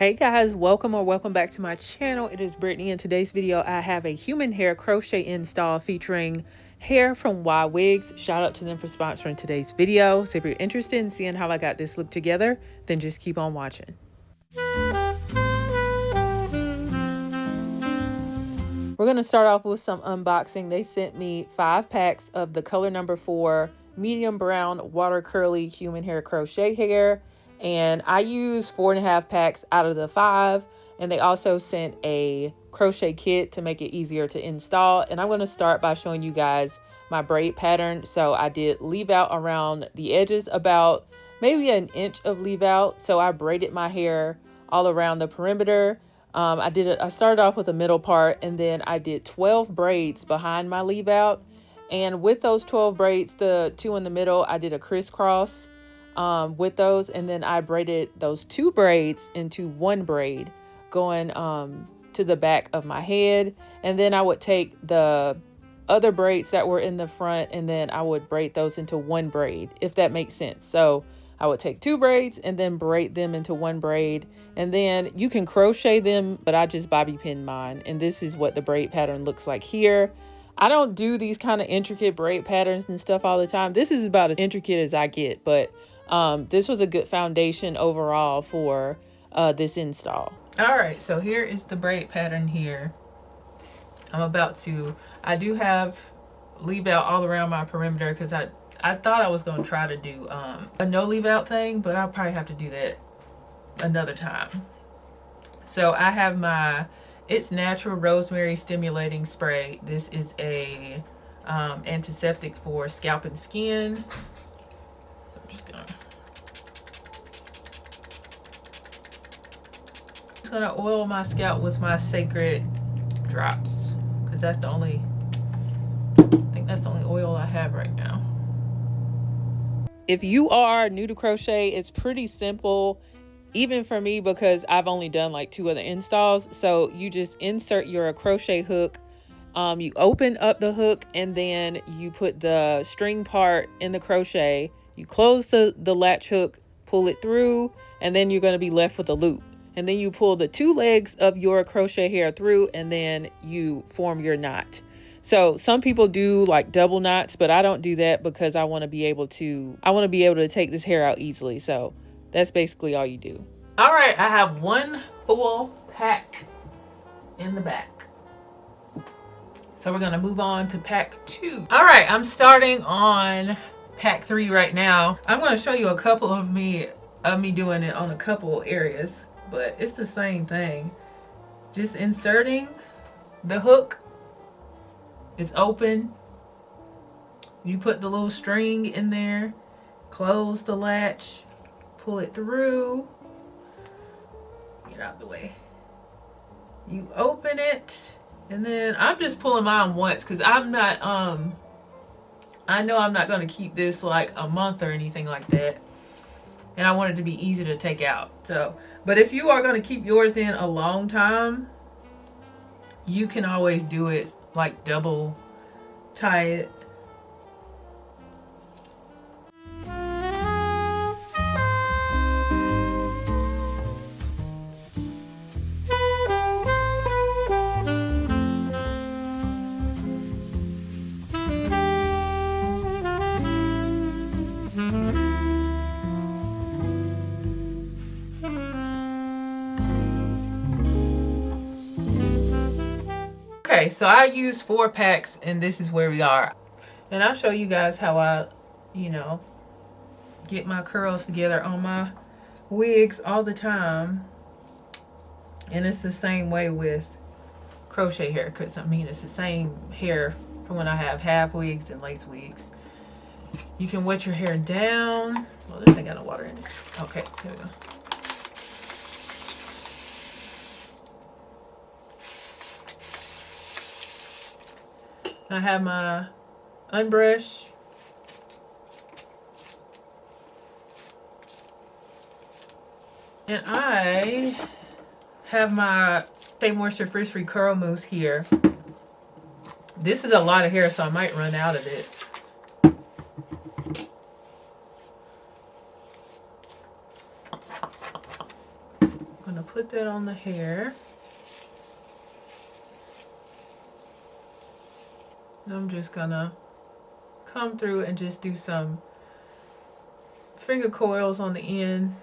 Hey guys, welcome or welcome back to my channel. It is Brittany. In today's video I have a human hair crochet install featuring hair from Ywigs. Shout out to them for sponsoring today's video. So if you're interested in seeing how I got this look together, then just keep on watching. We're going to start off with some unboxing. They sent me 5 packs of the color number 4 medium brown water curly human hair crochet hair. And I used 4.5 packs out of the 5. And they also sent a crochet kit to make it easier to install. And I'm going to start by showing you guys my braid pattern. So I did leave out around the edges, about maybe an inch of leave out. So I braided my hair all around the perimeter. I started off with the middle part, and then I did 12 braids behind my leave out. And with those 12 braids, the 2 in the middle, I did a crisscross with those, and then I braided those 2 braids into 1 braid going to the back of my head. And then I would take the other braids that were in the front, and then I would braid those into 1 braid, if that makes sense. So I would take 2 braids and then braid them into 1 braid, and then you can crochet them, but I just bobby pinned mine. And this is what the braid pattern looks like here. I don't do these kind of intricate braid patterns and stuff all the time. This is about as intricate as I get, but this was a good foundation overall for this install. All right, so here is the braid pattern here. I do have leave out all around my perimeter because I thought I was going to try to do a no leave out thing, but I'll probably have to do that another time. So I have my It's Natural Rosemary Stimulating Spray. This is a antiseptic for scalp and skin. So I'm just gonna oil my scalp with my CECRED drops, because that's the only, I think that's the only oil I have right now. If you are new to crochet, it's pretty simple, even for me, because I've only done like 2 other installs. So you just insert your crochet hook, you open up the hook, and then you put the string part in the crochet, you close the latch hook, pull it through, and then you're going to be left with a loop. And then you pull the 2 legs of your crochet hair through, and then you form your knot. So some people do like double knots, but I don't do that because I want to be able to take this hair out easily. So that's basically all you do. All right, I have 1 full pack in the back. So we're going to move on to pack 2. All right, I'm starting on pack 3 right now. I'm going to show you a couple of me doing it on a couple areas, but it's the same thing. Just inserting the hook. It's open. You put the little string in there, close the latch, pull it through. Get out of the way. You open it, and then I'm just pulling mine once because I'm not I know I'm not going to keep this like a month or anything like that, and I want it to be easy to take out. So, but if you are going to keep yours in a long time, you can always do it like double tie it. Okay, so I used 4 packs, and this is where we are. And I'll show you guys how I, get my curls together on my wigs all the time. And it's the same way with crochet haircuts. I mean, it's the same hair from when I have half wigs and lace wigs. You can wet your hair down. Well, this ain't got no water in it. Okay, here we go. I have my UNBRUSH. And I have my Stay Moisture Frizz-Free Curl Mousse here. This is a lot of hair, so I might run out of it. put that on the hair. And I'm just gonna come through and just do some finger coils on the end.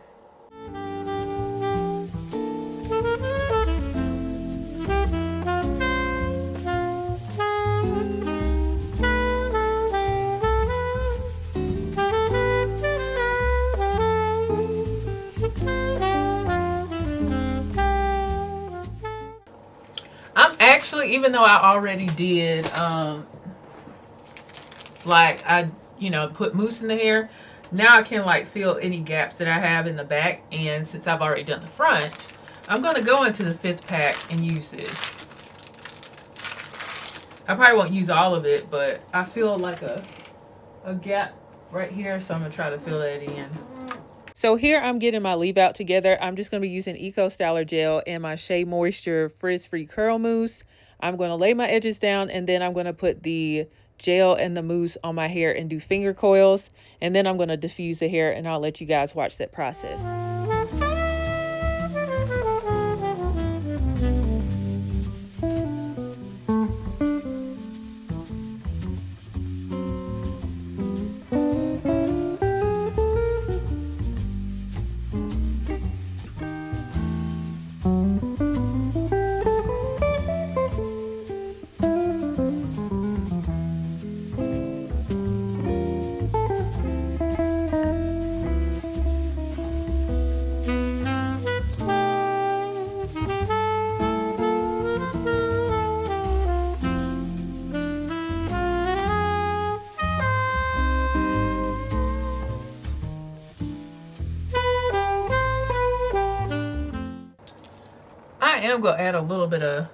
Actually, even though I already did like I put mousse in the hair, now I can like fill any gaps that I have in the back. And since I've already done the front, I'm going to go into the 5th pack and use this. I probably won't use all of it, but I feel like a gap right here, so I'm going to try to fill that in. So here I'm getting my leave out together. I'm just going to be using Eco Styler Gel and my Shea Moisture Frizz-Free Curl Mousse. I'm going to lay my edges down, and then I'm going to put the gel and the mousse on my hair and do finger coils. And then I'm going to diffuse the hair, and I'll let you guys watch that process. I am going to add a little bit of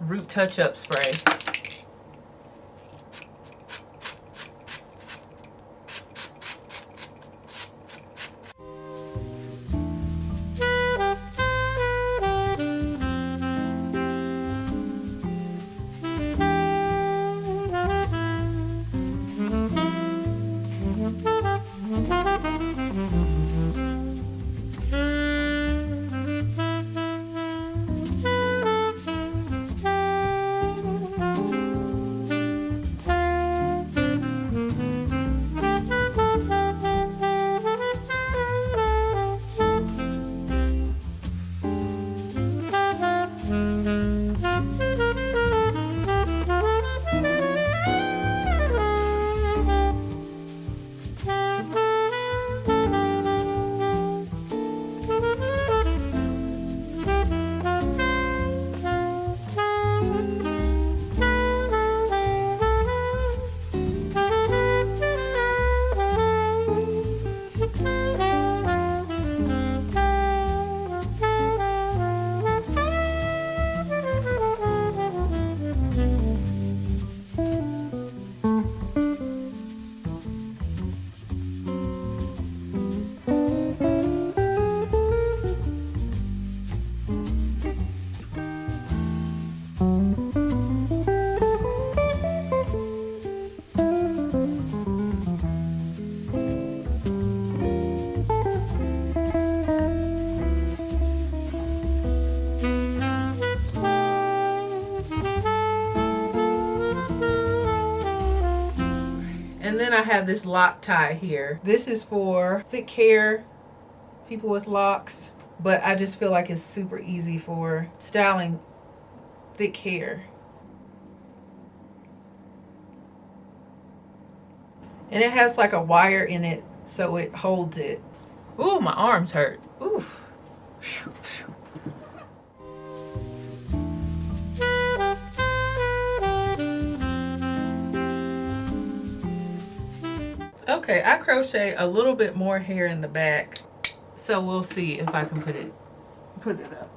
root touch-up spray. And then I have this lock tie here. This is for thick hair, people with locks, but I just feel like it's super easy for styling thick hair. And it has like a wire in it so it holds it. Ooh, my arms hurt. Oof. Okay, I crochet a little bit more hair in the back, so we'll see if I can put it up.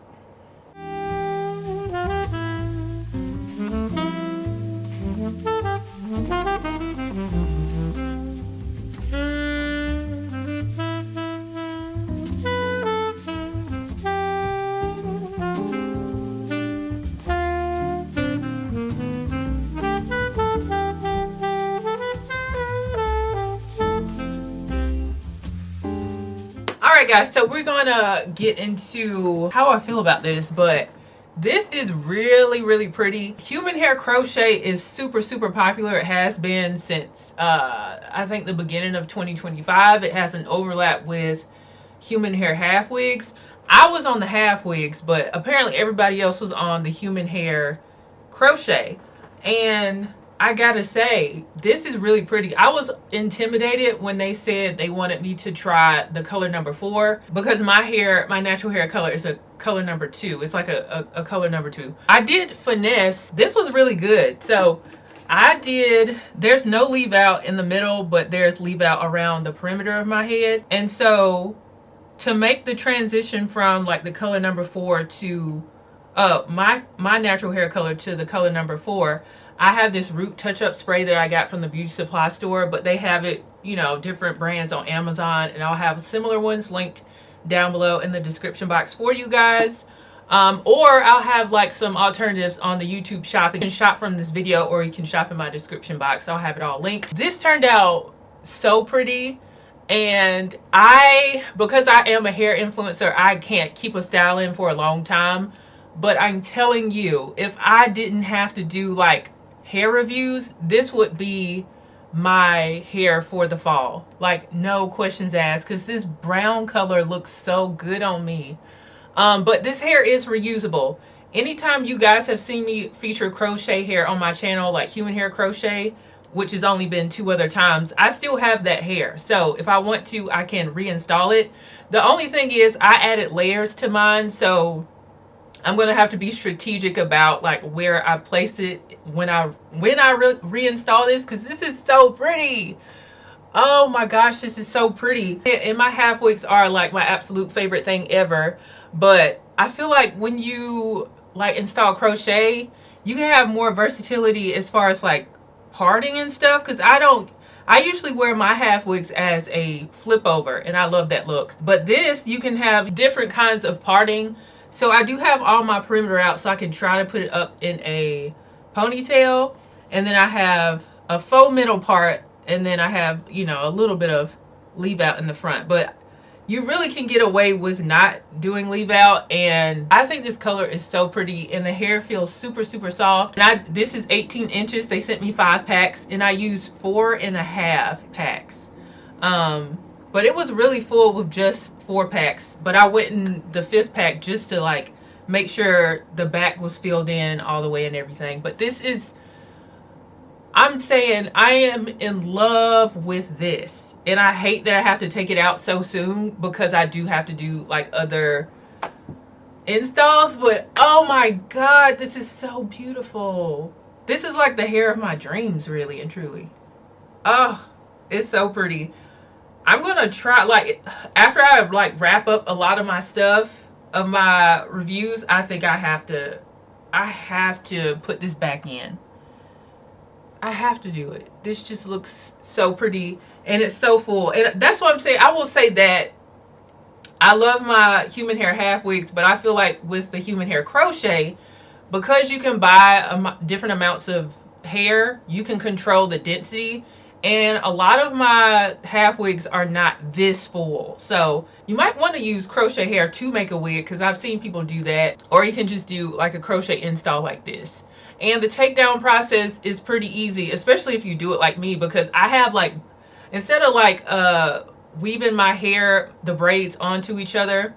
right guys, so we're gonna get into how I feel about this, but this is really pretty. Human hair crochet is super popular. It has been since I think the beginning of 2025. It has an overlap with human hair half wigs. I was on the half wigs, but apparently everybody else was on the human hair crochet. And I gotta say, this is really pretty. I was intimidated when they said they wanted me to try the color number 4 because my hair, my natural hair color is a color number 2. It's like a color number 2. I did finesse. This was really good. So I did, there's no leave out in the middle, but there's leave out around the perimeter of my head. And so to make the transition from like the color number 4 to my natural hair color to the color number 4, I have this root touch-up spray that I got from the beauty supply store, but they have it, you know, different brands on Amazon, and I'll have similar ones linked down below in the description box for you guys. Or I'll have like some alternatives on the YouTube shop. You can shop from this video, or you can shop in my description box. I'll have it all linked. This turned out so pretty, and because I am a hair influencer, I can't keep a style in for a long time. But I'm telling you, if I didn't have to do like hair reviews, this would be my hair for the fall, like no questions asked, because this brown color looks so good on me. But this hair is reusable. Anytime you guys have seen me feature crochet hair on my channel, like human hair crochet, which has only been 2 other times, I still have that hair. So if I want to, I can reinstall it. The only thing is I added layers to mine, so I'm going to have to be strategic about like where I place it when I reinstall this, because this is so pretty. Oh my gosh, this is so pretty. And my half wigs are like my absolute favorite thing ever. But I feel like when you like install crochet, you can have more versatility as far as like parting and stuff, because I usually wear my half wigs as a flip over, and I love that look. But this, you can have different kinds of parting. So I do have all my perimeter out, so I can try to put it up in a ponytail. And then I have a faux middle part, and then I have, you know, a little bit of leave out in the front. But you really can get away with not doing leave out. And I think this color is so pretty, and the hair feels super soft. And this is 18 inches. They sent me 5 packs, and I used 4.5 packs. But it was really full with just 4 packs. But I went in the 5th pack just to like make sure the back was filled in all the way and everything. But this is, I'm saying I am in love with this. And I hate that I have to take it out so soon, because I do have to do like other installs. But oh my god, this is so beautiful. This is like the hair of my dreams, really and truly. Oh, it's so pretty. I'm gonna try, like, after I like wrap up a lot of my stuff of my reviews, I think I have to put this back in. I have to do it. This just looks so pretty, and it's so full. And that's what I'm saying. I will say that I love my human hair half wigs, but I feel like with the human hair crochet, because you can buy different amounts of hair, you can control the density. And a lot of my half wigs are not this full. So you might want to use crochet hair to make a wig, because I've seen people do that. Or you can just do like a crochet install like this. And the takedown process is pretty easy, especially if you do it like me, because I have like, instead of like weaving my hair, the braids onto each other,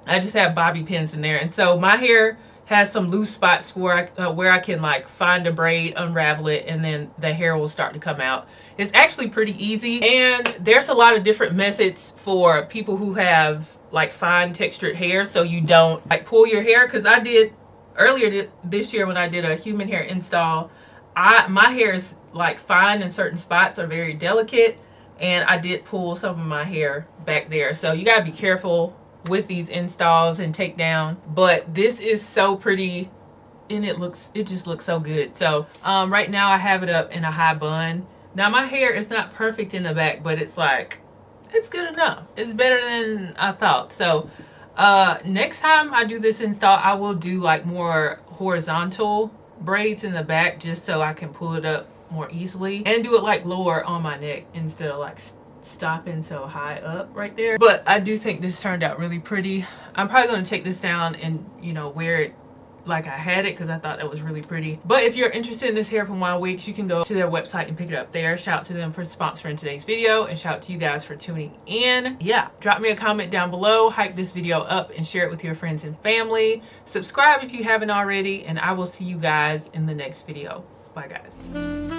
I just have bobby pins in there. And so my hair has some loose spots where I can like find a braid, unravel it, and then the hair will start to come out. It's actually pretty easy, and there's a lot of different methods for people who have like fine textured hair, so you don't like pull your hair. Because I did earlier this year when I did a human hair install, my hair is like fine in certain spots, are very delicate, and I did pull some of my hair back there. So you gotta be careful with these installs and takedown. But this is so pretty, and it just looks so good. So right now I have it up in a high bun. Now my hair is not perfect in the back, but it's like, it's good enough. It's better than I thought. So next time I do this install, I will do like more horizontal braids in the back, just so I can pull it up more easily, and do it like lower on my neck instead of like stopping so high up right there. But I do think this turned out really pretty. I'm probably going to take this down and, you know, wear it like I had it because I thought that was really pretty. But if you're interested in this hair from Ywigs, you can go to their website and pick it up there. Shout out to them for sponsoring today's video, and shout out to you guys for tuning in. Yeah, drop me a comment down below, hype this video up, and share it with your friends and family. Subscribe if you haven't already, and I will see you guys in the next video. Bye guys.